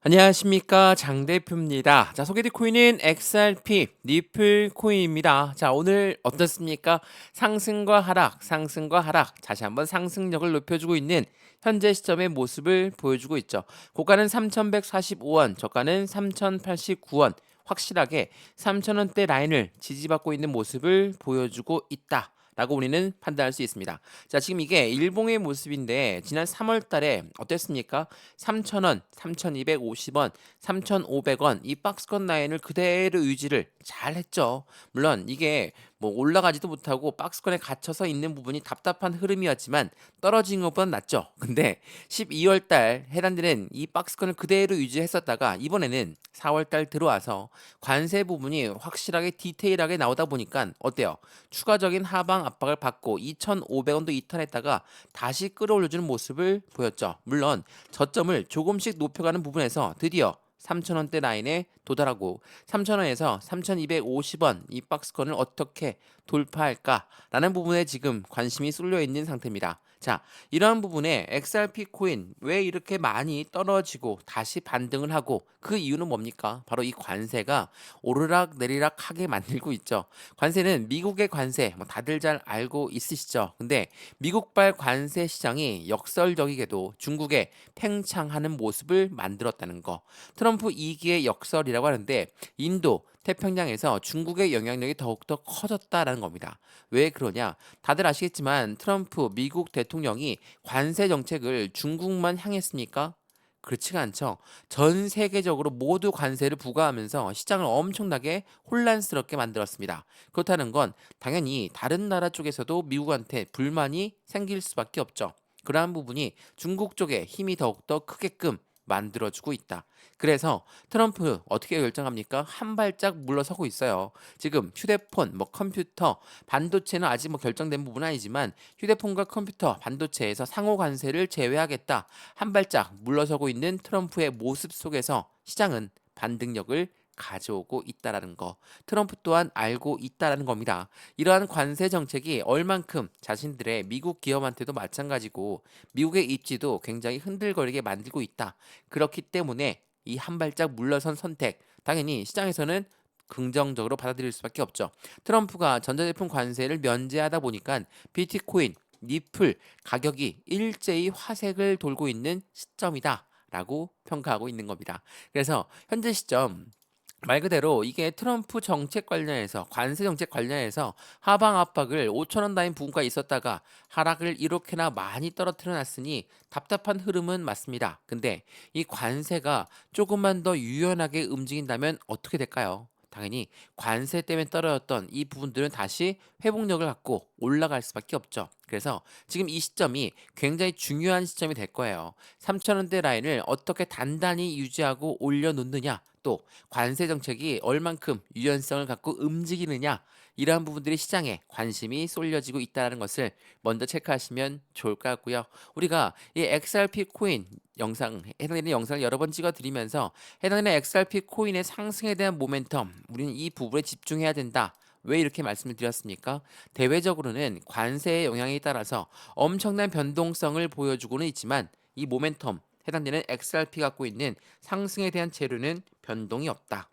안녕하십니까 장 대표입니다. 자 소개드릴 코인은 XRP 니플 코인입니다. 자 오늘 어떻습니까? 상승과 하락, 상승과 하락 다시 한번 상승력을 높여주고 있는 현재 시점의 모습을 보여주고 있죠. 고가는 3,145원, 저가는 3,089원. 확실하게 3,000원대 라인을 지지받고 있는 모습을 보여주고 있다. 라고 우리는 판단할 수 있습니다. 자, 지금 이게 일봉의 모습인데 지난 3월 달에 어땠습니까? 3,000원, 3,250원, 3,500원 이 박스권 라인을 그대로 유지를 잘 했죠. 물론 이게 뭐 올라가지도 못하고 박스권에 갇혀서 있는 부분이 답답한 흐름이었지만 떨어진 것보다 낫죠. 근데 12월 달 해당되는 이 박스권을 그대로 유지했었다가 이번에는 4월 달 들어와서 관세 부분이 확실하게 디테일하게 나오다 보니까 어때요? 추가적인 하방 압박을 받고 2,500원도 이탈했다가 다시 끌어올려주는 모습을 보였죠. 물론 저점을 조금씩 높여가는 부분에서 드디어 3,000원대 라인에 도달하고 3,000원에서 3,250원 이 박스권을 어떻게 돌파할까라는 부분에 지금 관심이 쏠려 있는 상태입니다. 자, 이러한 부분에 XRP 코인 왜 이렇게 많이 떨어지고 다시 반등을 하고 그 이유는 뭡니까? 바로 이 관세가 오르락 내리락 하게 만들고 있죠. 관세는 미국의 관세, 뭐 다들 잘 알고 있으시죠? 근데 미국발 관세 시장이 역설적이게도 중국에 팽창하는 모습을 만들었다는 거. 트럼프 2기의 역설이라고 하는데 인도, 태평양에서 중국의 영향력이 더욱더 커졌다라는 겁니다. 왜 그러냐? 다들 아시겠지만 트럼프 미국 대통령이 관세 정책을 중국만 향했습니까? 그렇지가 않죠. 전 세계적으로 모두 관세를 부과하면서 시장을 엄청나게 혼란스럽게 만들었습니다. 그렇다는 건 당연히 다른 나라 쪽에서도 미국한테 불만이 생길 수밖에 없죠. 그러한 부분이 중국 쪽에 힘이 더욱더 크게끔 만들어주고 있다. 그래서 트럼프 어떻게 결정합니까? 한 발짝 물러서고 있어요. 지금 휴대폰, 뭐 컴퓨터, 반도체는 아직 뭐 결정된 부분은 아니지만 휴대폰과 컴퓨터, 반도체에서 상호 관세를 제외하겠다. 한 발짝 물러서고 있는 트럼프의 모습 속에서 시장은 반등력을 가져오고 있다라는 거. 트럼프 또한 알고 있다라는 겁니다. 이러한 관세 정책이 얼만큼 자신들의 미국 기업한테도 마찬가지고 미국의 입지도 굉장히 흔들거리게 만들고 있다. 그렇기 때문에 이 한 발짝 물러선 선택 당연히 시장에서는 긍정적으로 받아들일 수밖에 없죠. 트럼프가 전자제품 관세를 면제하다 보니까 비트코인, 니플 가격이 일제히 화색을 돌고 있는 시점이다라고 평가하고 있는 겁니다. 그래서 현재 시점 말 그대로 이게 트럼프 정책 관련해서 관세 정책 관련해서 하방 압박을 5천 원 라인 부분까지 있었다가 하락을 이렇게나 많이 떨어뜨려 놨으니 답답한 흐름은 맞습니다. 근데 이 관세가 조금만 더 유연하게 움직인다면 어떻게 될까요? 당연히 관세 때문에 떨어졌던 이 부분들은 다시 회복력을 갖고 올라갈 수밖에 없죠. 그래서 지금 이 시점이 굉장히 중요한 시점이 될 거예요. 3,000원대 라인을 어떻게 단단히 유지하고 올려놓느냐, 또 관세 정책이 얼만큼 유연성을 갖고 움직이느냐, 이러한 부분들이 시장에 관심이 쏠려지고 있다는 것을 먼저 체크하시면 좋을 것 같고요. 우리가 이 XRP 코인 영상, 해당되는 영상을 여러 번 찍어드리면서 해당되는 XRP 코인의 상승에 대한 모멘텀, 우리는 이 부분에 집중해야 된다. 왜 이렇게 말씀을 드렸습니까? 대외적으로는 관세의 영향에 따라서 엄청난 변동성을 보여주고는 있지만 이 모멘텀, 해당되는 XRP 갖고 있는 상승에 대한 재료는 변동이 없다.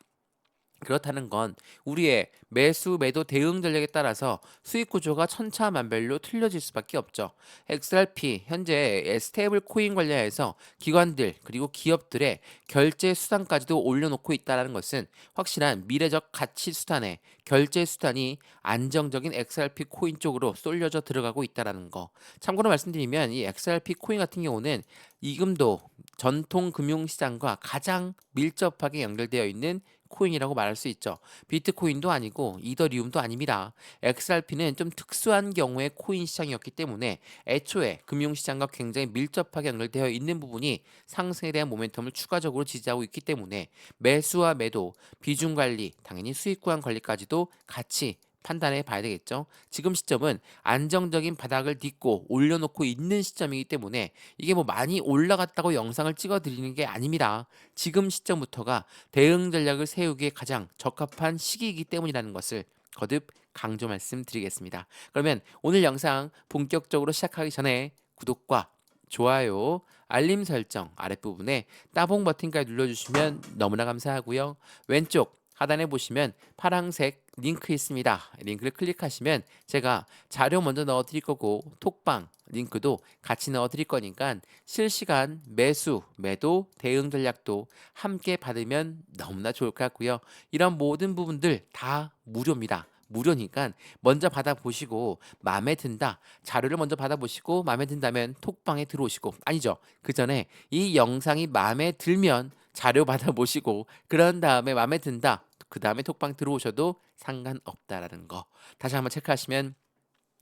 그렇다는 건 우리의 매수 매도 대응 전략에 따라서 수익 구조가 천차만별로 틀려질 수밖에 없죠. XRP 현재 스테이블 코인 관련해서 기관들 그리고 기업들의 결제 수단까지도 올려놓고 있다는 것은 확실한 미래적 가치 수단에 결제 수단이 안정적인 XRP 코인 쪽으로 쏠려져 들어가고 있다는 거. 참고로 말씀드리면 이 XRP 코인 같은 경우는 이금도 전통 금융시장과 가장 밀접하게 연결되어 있는 코인이라고 말할 수 있죠. 비트코인도 아니고 이더리움도 아닙니다. XRP는 좀 특수한 경우의 코인 시장이었기 때문에 애초에 금융시장과 굉장히 밀접하게 연결되어 있는 부분이 상승에 대한 모멘텀을 추가적으로 지지하고 있기 때문에 매수와 매도, 비중 관리, 당연히 수익 구간 관리까지도 같이 판단해 봐야 되겠죠. 지금 시점은 안정적인 바닥을 딛고 올려놓고 있는 시점이기 때문에 이게 뭐 많이 올라갔다고 영상을 찍어 드리는 게 아닙니다. 지금 시점부터가 대응 전략을 세우기에 가장 적합한 시기이기 때문이라는 것을 거듭 강조 말씀드리겠습니다. 그러면 오늘 영상 본격적으로 시작하기 전에 구독과 좋아요, 알림 설정 아랫부분에 따봉 버튼까지 눌러주시면 너무나 감사하고요. 왼쪽 하단에 보시면 파란색 링크 있습니다. 링크를 클릭하시면 제가 자료 먼저 넣어 드릴 거고 톡방 링크도 같이 넣어 드릴 거니까 실시간 매수, 매도, 대응 전략도 함께 받으면 너무나 좋을 것 같고요. 이런 모든 부분들 다 무료입니다. 무료니까 먼저 받아보시고 마음에 든다. 자료를 먼저 받아보시고 마음에 든다면 톡방에 들어오시고 아니죠. 그 전에 이 영상이 마음에 들면 자료 받아보시고 그런 다음에 마음에 든다. 그 다음에 톡방 들어오셔도 상관없다라는 거 다시 한번 체크하시면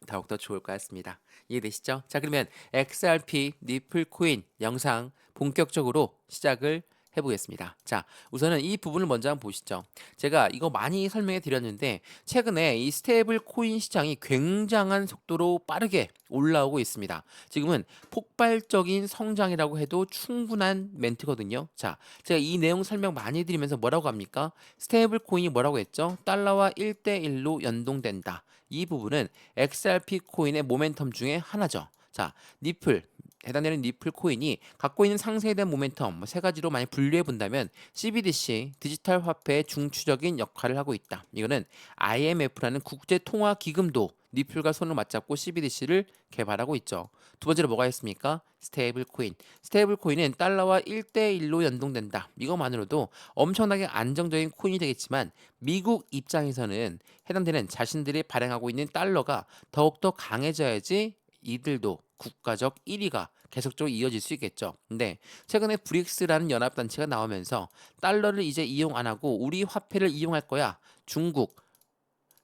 더욱더 좋을 것 같습니다. 이해되시죠? 자, 그러면 XRP 니플 코인 영상 본격적으로 시작을 해보겠습니다. 자, 우선은 이 부분을 먼저 한번 보시죠. 제가 이거 많이 설명해 드렸는데 최근에 이 스테이블 코인 시장이 굉장한 속도로 빠르게 올라오고 있습니다. 지금은 폭발적인 성장이라고 해도 충분한 멘트거든요. 자, 제가 이 내용 설명 많이 드리면서 뭐라고 합니까? 스테이블 코인이 뭐라고 했죠? 달러와 1대1로 연동된다. 이 부분은 XRP 코인의 모멘텀 중에 하나죠. 자, 니플 해당되는 니플 코인이 갖고 있는 상세에 대한 모멘텀 세 가지로 많이 분류해 본다면 CBDC 디지털 화폐의 중추적인 역할을 하고 있다. 이거는 IMF라는 국제 통화 기금도 니플과 손을 맞잡고 CBDC를 개발하고 있죠. 두 번째로 뭐가 있습니까? 스테이블 코인. 스테이블 코인은 달러와 1대1로 연동된다. 이것만으로도 엄청나게 안정적인 코인이 되겠지만 미국 입장에서는 해당되는 자신들이 발행하고 있는 달러가 더욱더 강해져야지 이들도 국가적 1위가 계속적으로 이어질 수 있겠죠. 근데 최근에 브릭스라는 연합단체가 나오면서 달러를 이제 이용 안 하고 우리 화폐를 이용할 거야. 중국,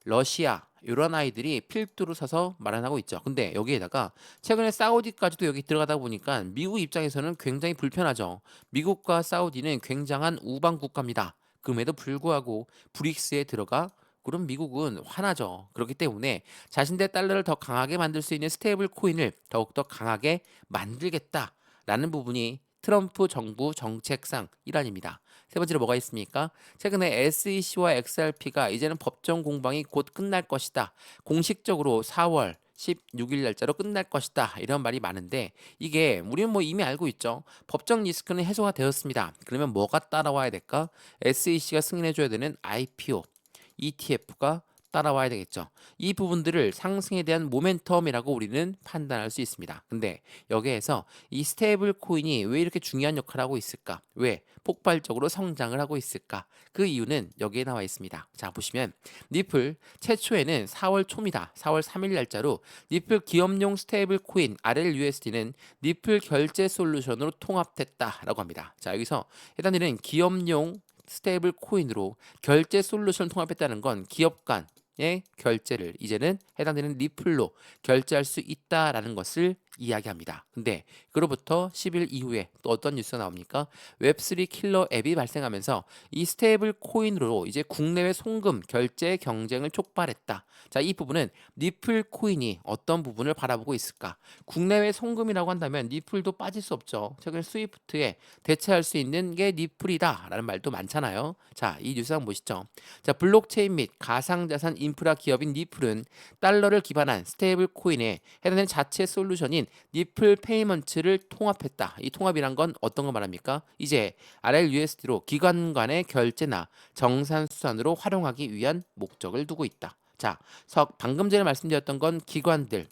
러시아 이런 아이들이 필두로 서서 마련하고 있죠. 근데 여기에다가 최근에 사우디까지도 여기 들어가다 보니까 미국 입장에서는 굉장히 불편하죠. 미국과 사우디는 굉장한 우방 국가입니다. 그럼에도 불구하고 브릭스에 들어가 그럼 미국은 화나죠. 그렇기 때문에 자신들의 달러를 더 강하게 만들 수 있는 스테이블 코인을 더욱더 강하게 만들겠다라는 부분이 트럼프 정부 정책상 일환입니다. 세 번째로 뭐가 있습니까? 최근에 SEC와 XRP가 이제는 법정 공방이 곧 끝날 것이다. 공식적으로 4월 16일 날짜로 끝날 것이다. 이런 말이 많은데 이게 우리는 뭐 이미 알고 있죠. 법정 리스크는 해소가 되었습니다. 그러면 뭐가 따라와야 될까? SEC가 승인해줘야 되는 IPO, ETF가 따라와야 되겠죠. 이 부분들을 상승에 대한 모멘텀이라고 우리는 판단할 수 있습니다. 근데 여기에서 이 스테이블 코인이 왜 이렇게 중요한 역할을 하고 있을까? 왜 폭발적으로 성장을 하고 있을까? 그 이유는 여기에 나와 있습니다. 자, 보시면 니플 최초에는 4월 초입니다. 4월 3일 날짜로 니플 기업용 스테이블 코인 RLUSD는 니플 결제 솔루션으로 통합됐다라고 합니다. 자, 여기서 해당되는 기업용 스테이블 코인으로 결제 솔루션 통합했다는 건 기업 간의 결제를 이제는 해당되는 리플로 결제할 수 있다라는 것을 이야기합니다. 근데 그로부터 10일 이후에 또 어떤 뉴스가 나옵니까? 웹3 킬러 앱이 발생하면서 이 스테이블 코인으로 이제 국내외 송금 결제 경쟁을 촉발했다. 자, 이 부분은 리플 코인이 어떤 부분을 바라보고 있을까? 국내외 송금이라고 한다면 리플도 빠질 수 없죠. 최근 스위프트에 대체할 수 있는 게 니플이다라는 말도 많잖아요. 자, 이 뉴스 한번 보시죠. 자, 블록체인 및 가상자산 인프라 기업인 니플은 달러를 기반한 스테이블 코인에 해당되는 자체 솔루션인 니플 페이먼트를 통합했다. 이 통합이란 건 어떤 거 말합니까? 이제 RLUSD로 기관 간의 결제나 정산 수산으로 활용하기 위한 목적을 두고 있다. 자, 방금 전에 말씀드렸던 건 기관들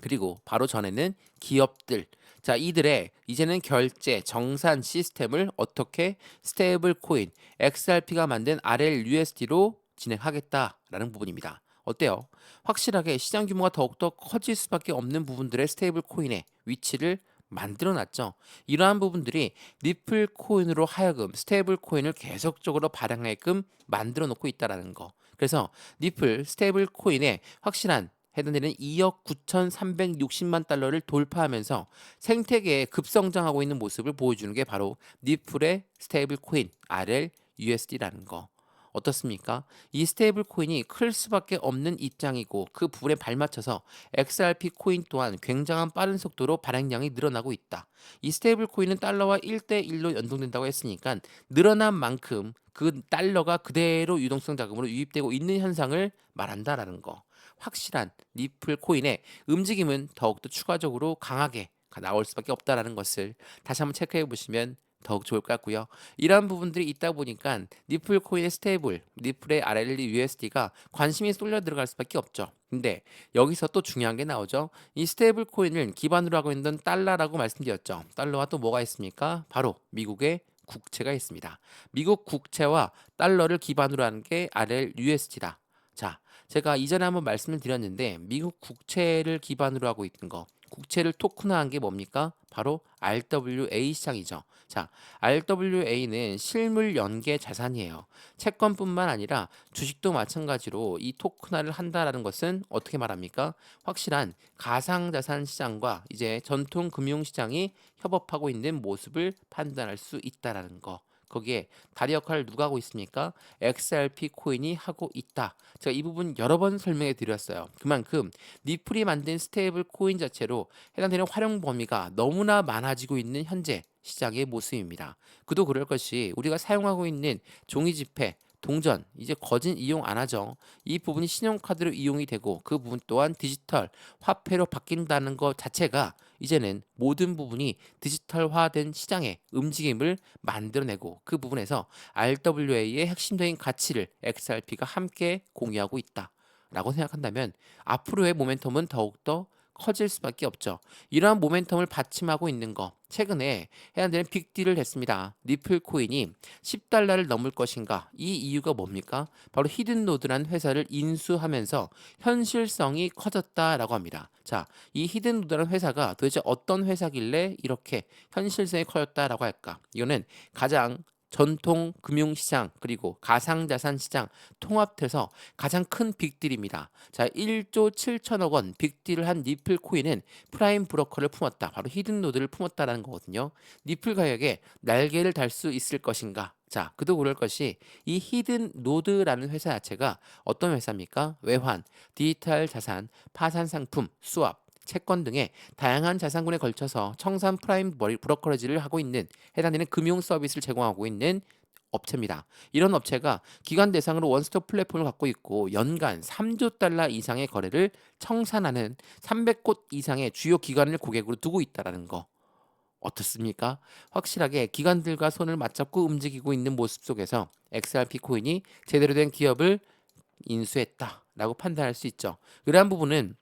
그리고 바로 전에는 기업들. 자, 이들의 이제는 결제, 정산 시스템을 어떻게 스테이블 코인, XRP가 만든 RLUSD로 진행하겠다라는 부분입니다. 어때요? 확실하게 시장 규모가 더욱더 커질 수밖에 없는 부분들의 스테이블 코인의 위치를 만들어 놨죠. 이러한 부분들이 리플 코인으로 하여금 스테이블 코인을 계속적으로 발행하게끔 만들어 놓고 있다라는 거. 그래서 리플 스테이블 코인의 확실한 해당되는 2억 9,360만 달러를 돌파하면서 생태계에 급성장하고 있는 모습을 보여주는 게 바로 니플의 스테이블 코인 RLUSD라는 거. 어떻습니까? 이 스테이블 코인이 클 수밖에 없는 입장이고 그 부분에 발맞춰서 XRP 코인 또한 굉장한 빠른 속도로 발행량이 늘어나고 있다. 이 스테이블 코인은 달러와 1대1로 연동된다고 했으니까 늘어난 만큼 그 달러가 그대로 유동성 자금으로 유입되고 있는 현상을 말한다라는 거. 확실한 리플 코인의 움직임은 더욱더 추가적으로 강하게 나올 수밖에 없다라는 것을 다시 한번 체크해 보시면 더욱 좋을 것 같고요. 이러한 부분들이 있다 보니까 니플 코인의 스테이블, 니플의 RLD USD가 관심이 쏠려 들어갈 수밖에 없죠. 근데 여기서 또 중요한 게 나오죠. 이 스테이블 코인을 기반으로 하고 있는 달러라고 말씀드렸죠. 달러와 또 뭐가 있습니까? 바로 미국의 국채가 있습니다. 미국 국채와 달러를 기반으로 하는 게 RLUSD다. 자, 제가 이전에 한번 말씀을 드렸는데 미국 국채를 기반으로 하고 있는 거, 국채를 토큰화한 게 뭡니까? 바로 RWA 시장이죠. 자, RWA는 실물 연계 자산이에요. 채권뿐만 아니라 주식도 마찬가지로 이 토큰화를 한다라는 것은 어떻게 말합니까? 확실한 가상자산 시장과 이제 전통 금융 시장이 협업하고 있는 모습을 판단할 수 있다라는 거. 거기에 다리 역할을 누가 하고 있습니까? XRP 코인이 하고 있다. 제가 이 부분 여러 번 설명해 드렸어요. 그만큼 니플이 만든 스테이블 코인 자체로 해당되는 활용 범위가 너무나 많아지고 있는 현재 시장의 모습입니다. 그도 그럴 것이 우리가 사용하고 있는 종이 지폐, 동전 이제 거진 이용 안 하죠. 이 부분이 신용카드로 이용이 되고 그 부분 또한 디지털 화폐로 바뀐다는 것 자체가 이제는 모든 부분이 디지털화된 시장의 움직임을 만들어내고 그 부분에서 RWA의 핵심적인 가치를 XRP가 함께 공유하고 있다라고 생각한다면 앞으로의 모멘텀은 더욱더 커질 수밖에 없죠. 이러한 모멘텀을 받침하고 있는 거 최근에 해당되는 빅딜을 했습니다. 니플 코인이 10달러를 넘을 것인가? 이 이유가 뭡니까? 바로 히든노드라는 회사를 인수하면서 현실성이 커졌다라고 합니다. 자, 이 히든노드라는 회사가 도대체 어떤 회사길래 이렇게 현실성이 커졌다라고 할까? 이거는 가장 전통 금융시장 그리고 가상자산 시장 통합해서 가장 큰 빅딜입니다. 자, 1조 7천억 원 빅딜을 한 니플 코인은 프라임 브로커를 품었다. 바로 히든노드를 품었다라는 거거든요. 니플 가격에 날개를 달 수 있을 것인가? 자, 그도 그럴 것이 이 히든노드라는 회사 자체가 어떤 회사입니까? 외환, 디지털 자산, 파산 상품, 수압, 채권 등의 다양한 자산군에 걸쳐서 청산 프라임 브로커리지를 하고 있는 해당되는 금융 서비스를 제공하고 있는 업체입니다. 이런 업체가 기관 대상으로 원스톱 플랫폼을 갖고 있고 연간 3조 달러 이상의 거래를 청산하는 300곳 이상의 주요 기관을 고객으로 두고 있다라는 거. 어떻습니까? 확실하게 기관들과 손을 맞잡고 움직이고 있는 모습 속에서 XRP 코인이 제대로 된 기업을 인수했다라고 판단할 수 있죠. 그러한 부분은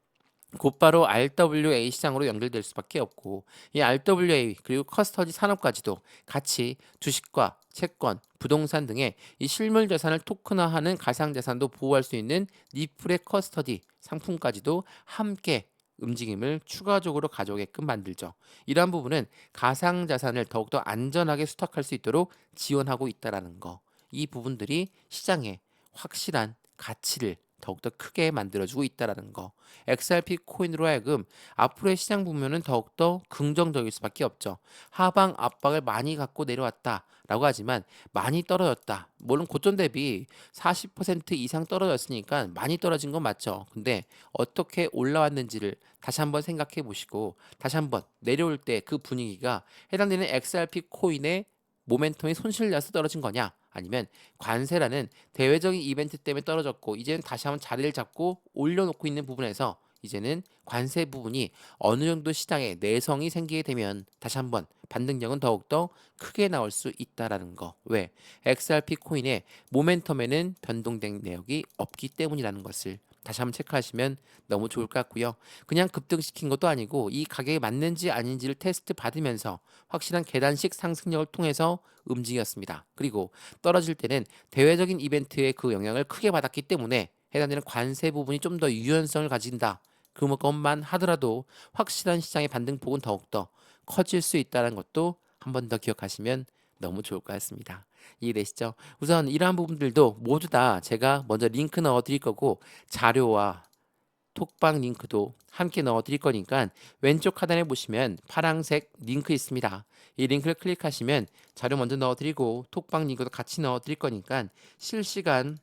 곧바로 RWA 시장으로 연결될 수밖에 없고 이 RWA 그리고 커스터디 산업까지도 같이 주식과 채권, 부동산 등의 이 실물 자산을 토큰화하는 가상 자산도 보호할 수 있는 니플의 커스터디 상품까지도 함께 움직임을 추가적으로 가져오게끔 만들죠. 이러한 부분은 가상 자산을 더욱더 안전하게 수탁할 수 있도록 지원하고 있다라는 거. 이 부분들이 시장에 확실한 가치를 더욱더 크게 만들어주고 있다라는 거. XRP 코인으로 하여금 앞으로의 시장 부면은 더욱더 긍정적일 수밖에 없죠. 하방 압박을 많이 갖고 내려왔다라고 하지만 많이 떨어졌다. 물론 고점 대비 40% 이상 떨어졌으니까 많이 떨어진 건 맞죠. 근데 어떻게 올라왔는지를 다시 한번 생각해 보시고 다시 한번 내려올 때 그 분위기가 해당되는 XRP 코인의 모멘텀이 손실나서 떨어진 거냐? 아니면 관세라는 대외적인 이벤트 때문에 떨어졌고 이제는 다시 한번 자리를 잡고 올려놓고 있는 부분에서 이제는 관세 부분이 어느 정도 시장에 내성이 생기게 되면 다시 한번 반등력은 더욱더 크게 나올 수 있다라는 거. 왜? XRP 코인의 모멘텀에는 변동된 내역이 없기 때문이라는 것을 다시 한번 체크하시면 너무 좋을 것 같고요. 그냥 급등시킨 것도 아니고 이 가격에 맞는지 아닌지를 테스트 받으면서 확실한 계단식 상승력을 통해서 움직였습니다. 그리고 떨어질 때는 대외적인 이벤트의 그 영향을 크게 받았기 때문에 해당되는 관세 부분이 좀 더 유연성을 가진다. 그것만 하더라도 확실한 시장의 반등폭은 더욱더 커질 수 있다는 것도 한 번 더 기억하시면 너무 좋을 것 같습니다. 이해되시죠? 우선 이러한 부분들도 모두 다 제가 먼저 링크 넣어 드릴 거고 자료와 톡방 링크도 함께 넣어 드릴 거니까 왼쪽 하단에 보시면 파란색 링크 있습니다. 이 링크를 클릭하시면 자료 먼저 넣어 드리고 톡방 링크도 같이 넣어 드릴 거니까 실시간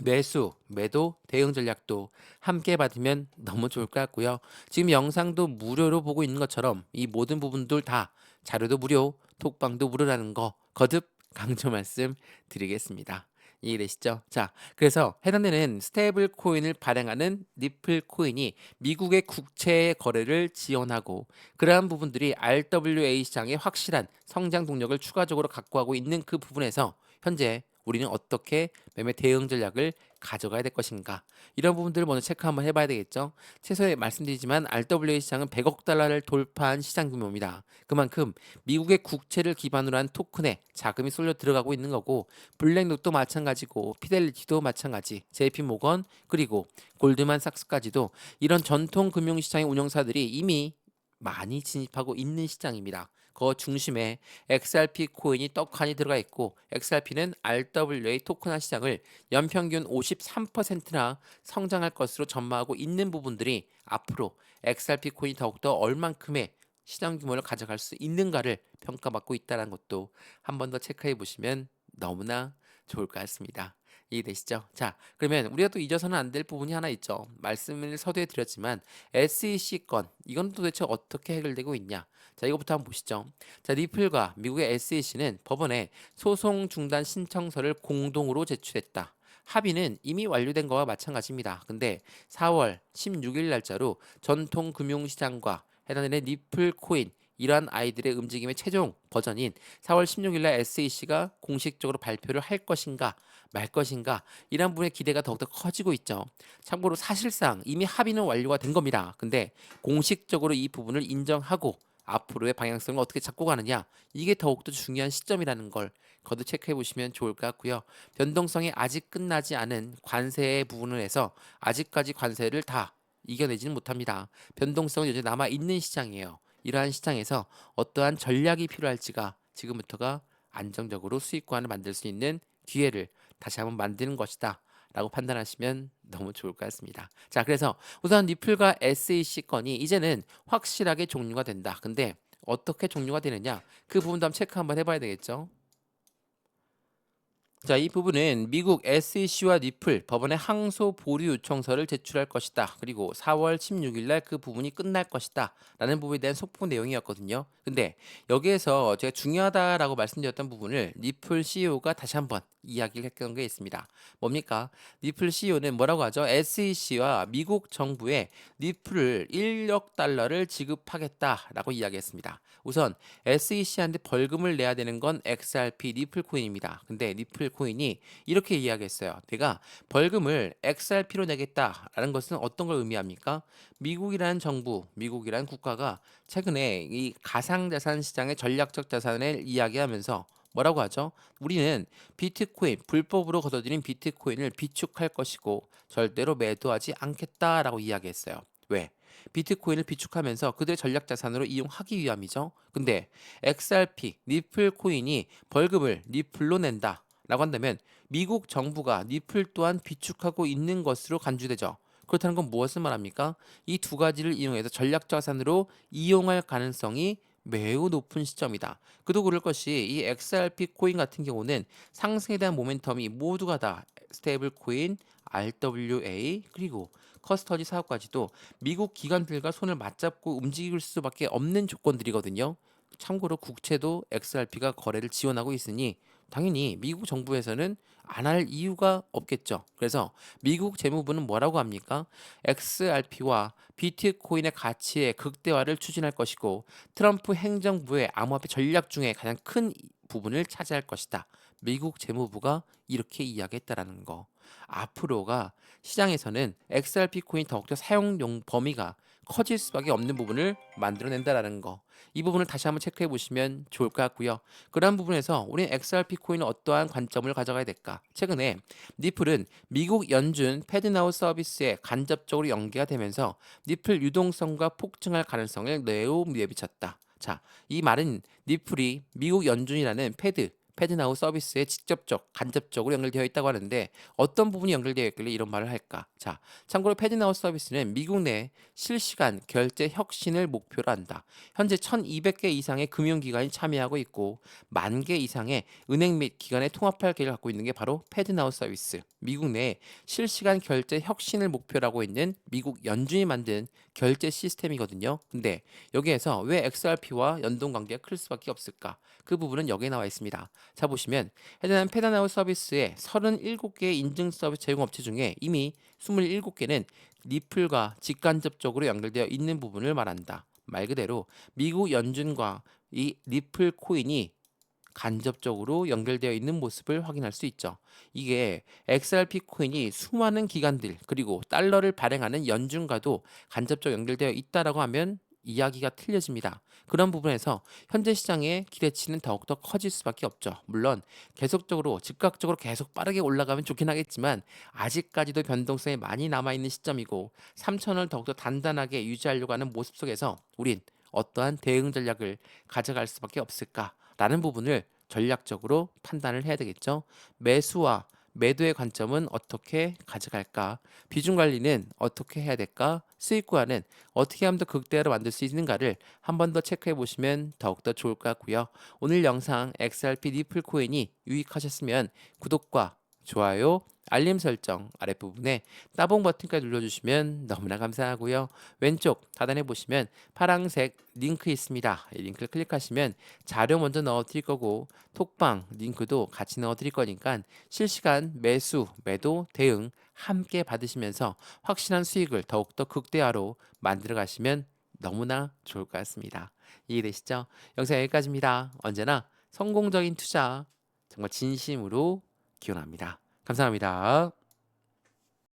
매수, 매도, 대응 전략도 함께 받으면 너무 좋을 것 같고요. 지금 영상도 무료로 보고 있는 것처럼 이 모든 부분들 다 자료도 무료, 톡방도 무료라는 거 거듭 강조 말씀 드리겠습니다. 이해되시죠? 자, 그래서 해당되는 스테이블 코인을 발행하는 니플 코인이 미국의 국채 거래를 지원하고 그러한 부분들이 RWA 시장에 확실한 성장 동력을 추가적으로 갖고 가고 있는 그 부분에서 현재 우리는 어떻게 매매 대응 전략을 가져가야 될 것인가? 이런 부분들을 먼저 체크 한번 해봐야 되겠죠. 최소에 말씀드리지만 RWA 시장은 100억 달러를 돌파한 시장 규모입니다. 그만큼 미국의 국채를 기반으로 한 토큰에 자금이 쏠려 들어가고 있는 거고 블랙록도 마찬가지고 피델리티도 마찬가지, JP 모건 그리고 골드만삭스까지도 이런 전통 금융시장의 운영사들이 이미 많이 진입하고 있는 시장입니다. 그 중심에 XRP 코인이 떡하니 들어가 있고 XRP는 RWA 토큰화 시장을 연평균 53%나 성장할 것으로 전망하고 있는 부분들이 앞으로 XRP 코인이 더욱더 얼만큼의 시장 규모를 가져갈 수 있는가를 평가받고 있다는 것도 한 번 더 체크해 보시면 너무나 좋을 것 같습니다. 이해되시죠? 자, 그러면 우리가 또 잊어서는 안 될 부분이 하나 있죠. 말씀을 서두에 드렸지만 SEC 건 이건 도대체 어떻게 해결되고 있냐? 자, 이거부터 한번 보시죠. 자, 리플과 미국의 SEC는 법원에 소송 중단 신청서를 공동으로 제출했다. 합의는 이미 완료된 거와 마찬가지입니다. 근데 4월 16일 날짜로 전통 금융시장과 해당되는 리플 코인 이러한 아이들의 움직임의 최종 버전인 4월 16일 날 SEC가 공식적으로 발표를 할 것인가 말 것인가 이런 부분의 기대가 더욱더 커지고 있죠. 참고로 사실상 이미 합의는 완료가 된 겁니다. 근데 공식적으로 이 부분을 인정하고 앞으로의 방향성을 어떻게 잡고 가느냐 이게 더욱더 중요한 시점이라는 걸 거듭 체크해 보시면 좋을 것 같고요. 변동성이 아직 끝나지 않은 관세의 부분을 해서 아직까지 관세를 다 이겨내지는 못합니다. 변동성은 여전히 남아 있는 시장이에요. 이러한 시장에서 어떠한 전략이 필요할지가 지금부터가 안정적으로 수익권을 만들 수 있는 기회를 다시 한번 만드는 것이다 라고 판단하시면 너무 좋을 것 같습니다. 자, 그래서 우선 리플과 SEC 건이 이제는 확실하게 종료가 된다. 근데 어떻게 종료가 되느냐 그 부분도 한번 체크 한번 해봐야 되겠죠. 자, 이 부분은 미국 SEC와 니플 법원에 항소 보류 요청서를 제출할 것이다. 그리고 4월 16일 날 그 부분이 끝날 것이다. 라는 부분에 대한 속보 내용이었거든요. 근데 여기에서 제가 중요하다라고 말씀드렸던 부분을 니플 CEO가 다시 한번 이야기를 했던 게 있습니다. 뭡니까? 니플 CEO는 뭐라고 하죠? SEC와 미국 정부에 니플을 1억 달러를 지급하겠다라고 이야기했습니다. 우선 SEC한테 벌금을 내야 되는 건 XRP 리플 코인입니다. 근데 리플 코인이 이렇게 이야기했어요. 내가 벌금을 XRP로 내겠다라는 것은 어떤 걸 의미합니까? 미국이라는 정부, 미국이라는 국가가 최근에 이 가상자산 시장의 전략적 자산을 이야기하면서 뭐라고 하죠? 우리는 비트코인, 불법으로 걷어들인 비트코인을 비축할 것이고 절대로 매도하지 않겠다라고 이야기했어요. 왜? 비트코인을 비축하면서 그들의 전략 자산으로 이용하기 위함이죠. 근데 XRP, 리플 코인이 벌금을 리플로 낸다. 라고 한다면 미국 정부가 리플 또한 비축하고 있는 것으로 간주되죠. 그렇다는 건 무엇을 말합니까? 이 두 가지를 이용해서 전략 자산으로 이용할 가능성이 매우 높은 시점이다. 그도 그럴 것이 이 XRP 코인 같은 경우는 상승에 대한 모멘텀이 모두가 다 스테이블 코인, RWA 그리고 커스터디 사업까지도 미국 기관들과 손을 맞잡고 움직일 수밖에 없는 조건들이거든요. 참고로 국채도 XRP가 거래를 지원하고 있으니 당연히 미국 정부에서는 안 할 이유가 없겠죠. 그래서 미국 재무부는 뭐라고 합니까? XRP와 비트코인의 가치의 극대화를 추진할 것이고 트럼프 행정부의 암호화폐 전략 중에 가장 큰 부분을 차지할 것이다. 미국 재무부가 이렇게 이야기했다라는 거. 앞으로가 시장에서는 XRP 코인 더욱더 사용용 범위가 커질 수밖에 없는 부분을 만들어낸다라는 거. 이 부분을 다시 한번 체크해 보시면 좋을 것 같고요. 그러한 부분에서 우리는 XRP 코인은 어떠한 관점을 가져가야 될까? 최근에 니플은 미국 연준 패드나우 서비스에 간접적으로 연계가 되면서 니플 유동성과 폭증할 가능성을 매우 내비쳤다. 자, 이 말은 니플이 미국 연준이라는 패드나우 서비스에 직접적, 간접적으로 연결되어 있다고 하는데 어떤 부분이 연결되어 있길래 이런 말을 할까? 자, 참고로 패드나우 서비스는 미국 내 실시간 결제 혁신을 목표로 한다. 현재 1,200개 이상의 금융기관이 참여하고 있고 10,000개 이상의 은행 및 기관의 통합할 계획을 갖고 있는 게 바로 패드나우 서비스. 미국 내 실시간 결제 혁신을 목표로 하고 있는 미국 연준이 만든 결제 시스템이거든요. 근데 여기에서 왜 XRP와 연동 관계가 클 수밖에 없을까? 그 부분은 여기에 나와 있습니다. 자 보시면 해당 페드나우 서비스의 37개의 인증 서비스 제공업체 중에 이미 27개는 리플과 직간접적으로 연결되어 있는 부분을 말한다. 말 그대로 미국 연준과 이 리플 코인이 간접적으로 연결되어 있는 모습을 확인할 수 있죠. 이게 XRP 코인이 수많은 기관들 그리고 달러를 발행하는 연준과도 간접적으로 연결되어 있다라고 하면 이야기가 틀려집니다. 그런 부분에서 현재 시장의 기대치는 더욱더 커질 수밖에 없죠. 물론 계속적으로 즉각적으로 계속 빠르게 올라가면 좋긴 하겠지만 아직까지도 변동성이 많이 남아있는 시점이고 3천원을 더욱더 단단하게 유지하려고 하는 모습 속에서 우린 어떠한 대응 전략을 가져갈 수밖에 없을까라는 부분을 전략적으로 판단을 해야 되겠죠. 매수와 매도의 관점은 어떻게 가져갈까? 비중 관리는 어떻게 해야 될까? 수익 구간은 어떻게 하면 더 극대화로 만들 수 있는가를 한 번 더 체크해 보시면 더욱더 좋을 것 같고요. 오늘 영상 XRP 리플 코인이 유익하셨으면 구독과 좋아요, 알림 설정 아랫부분에 따봉 버튼까지 눌러주시면 너무나 감사하고요. 왼쪽 하단에 보시면 파란색 링크 있습니다. 이 링크를 클릭하시면 자료 먼저 넣어드릴 거고 톡방 링크도 같이 넣어드릴 거니까 실시간 매수, 매도, 대응 함께 받으시면서 확실한 수익을 더욱더 극대화로 만들어 가시면 너무나 좋을 것 같습니다. 이해되시죠? 영상 여기까지입니다. 언제나 성공적인 투자 정말 진심으로 기원합니다. 감사합니다.